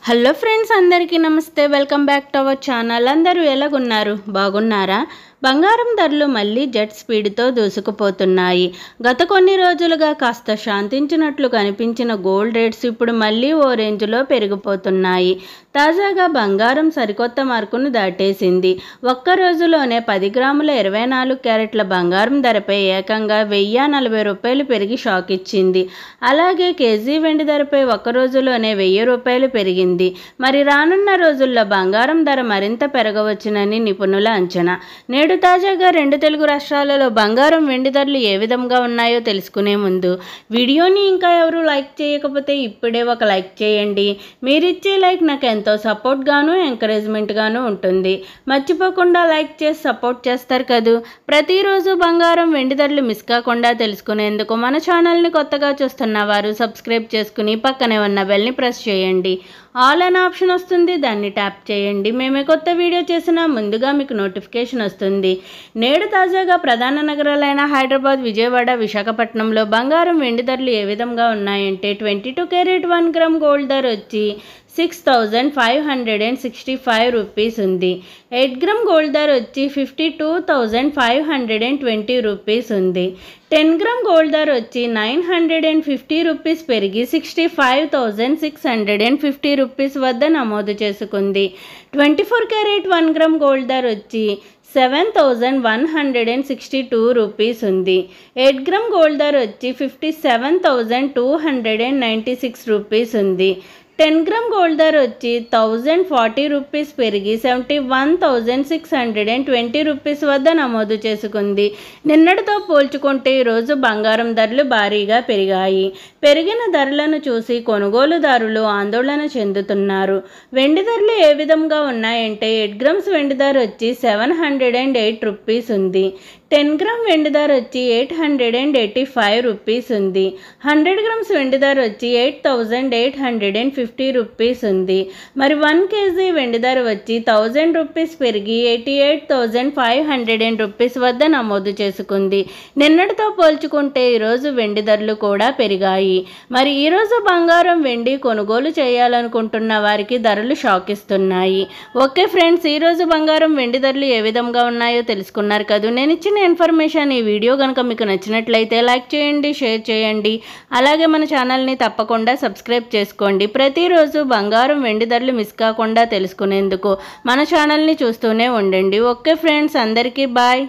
Hello friends, అందరికీ నమస్తే. Welcome back to our channel. అందరూ ఎలాగున్నారు? బాగున్నారా? బంగారం ధరలు మళ్ళీ జెట్ స్పీడ్తో దూసుకుపోతున్నాయి. గత కొన్ని రోజులుగా కాస్త శాంతించినట్లు కనిపించిన గోల్డ్ రేట్స్ ఇప్పుడు మళ్ళీ ఓ రేంజ్లో పెరిగిపోతున్నాయి. తాజాగా బంగారం సరికొత్త మార్కును దాటేసింది. ఒక్క రోజులోనే 10 గ్రాముల 24 క్యారెట్ల బంగారం ధరపై ఏకంగా 1040 రూపాయలు పెరిగి షాక్ ఇచ్చింది. అలాగే కేజీ వెండి ధరపై ఒక్క రోజులోనే 1000 రూపాయలు పెరిగింది. మరి రానున్న రోజుల్లో బంగారం ధర మరింత పెరగవచ్చునని నిపుణుల అంచనా. నేడు తాజాగా 2 తెలుగు రాష్ట్రాలలో బంగారం వెండి ధరలు ఏ విధంగా ఉన్నాయో తెలుసుకునే ముందు వీడియోని ఇంకా ఎవరు లైక్ చేయకపోతే ఇప్పుడే ఒక లైక్ చేయండి. మీరిచ్చే లైక్ నాకు ఎంతో సపోర్ట్గాను ఎంకరేజ్మెంట్గాను ఉంటుంది. మర్చిపోకుండా లైక్ చేసి సపోర్ట్ చేస్తారు కదూ. ప్రతిరోజు బంగారం వెండి ధరలు మిస్ కాకుండా తెలుసుకునేందుకు మన ఛానల్ని కొత్తగా చూస్తున్న వారు సబ్స్క్రైబ్ చేసుకుని పక్కనే ఉన్న బెల్ని ప్రెస్ చేయండి. ఆల్ అనే ఆప్షన్ వస్తుంది, దాన్ని ట్యాప్ చేయండి. మేమే కొత్త వీడియో చేసినా ముందుగా మీకు నోటిఫికేషన్ వస్తుంది. నేడు తాజాగా ప్రధాన నగరాలైన హైదరాబాద్, విజయవాడ, విశాఖపట్నంలో బంగారం వెండి ధరలు ఏ విధంగా ఉన్నాయంటే 22 క్యారెట్ 1 గ్రామ్ గోల్డ్ ధర వచ్చి 6565 రూపీస్ ఉంది. 8 గ్రామ్ గోల్డ్ ధర వచ్చి 52,520 రూపీస్ ఉంది. 10 గ్రామ్ గోల్డ్ ధర వచ్చి 950 రూపీస్ పెరిగి 65,650 రూపీస్ వద్ద నమోదు చేసుకుంది. 24 క్యారెట్ 1 గ్రామ్ గోల్డ్ ధర వచ్చి 7,162 రూపీస్ ఉంది. 8 గ్రామ్ గోల్డ్ ధర వచ్చి 57,296 రూపీస్ ఉంది. 10 గ్రామ్ గోల్డ్ ధర వచ్చి 1040 రూపీస్ పెరిగి 71,620 రూపీస్ వద్ద నమోదు చేసుకుంది. నిన్నటితో పోల్చుకుంటే ఈరోజు బంగారం ధరలు భారీగా పెరిగాయి. పెరిగిన ధరలను చూసి కొనుగోలుదారులు ఆందోళన చెందుతున్నారు. వెండి ధరలు ఏ విధంగా ఉన్నాయంటే 8 గ్రామ్స్ వెండి ధర వచ్చి 708 రూపీస్ ఉంది. 10 గ్రామ్ వెండి ధర వచ్చి 885 రూపీస్ ఉంది. 100 గ్రామ్స్ వెండి ధర వచ్చి 8,850 రూపీస్ ఉంది. మరి 1 కేజీ వెండి ధర వచ్చి 1000 రూపీస్ పెరిగి 88,500 రూపీస్ వద్ద నమోదు చేసుకుంది. నిన్నటితో పోల్చుకుంటే ఈరోజు వెండి ధరలు కూడా పెరిగాయి. మరి ఈరోజు బంగారం వెండి కొనుగోలు చేయాలనుకుంటున్న వారికి ధరలు షాక్ ఇస్తున్నాయి. ఓకే ఫ్రెండ్స్, ఈరోజు బంగారం వెండి ధరలు ఏ విధంగా ఉన్నాయో తెలుసుకున్నారు కదా. నేను ఇచ్చిన ఇన్ఫర్మేషన్ ఈ వీడియో కనుక మీకు నచ్చినట్లయితే లైక్ చేయండి, షేర్ చేయండి. అలాగే మన ఛానల్ని తప్పకుండా సబ్స్క్రైబ్ చేసుకోండి. ప్రతిరోజు బంగారం వెండి ధరలు మిస్ కాకుండా తెలుసుకునేందుకు మన ఛానల్ని చూస్తూనే ఉండండి. ఓకే ఫ్రెండ్స్, అందరికీ బాయ్.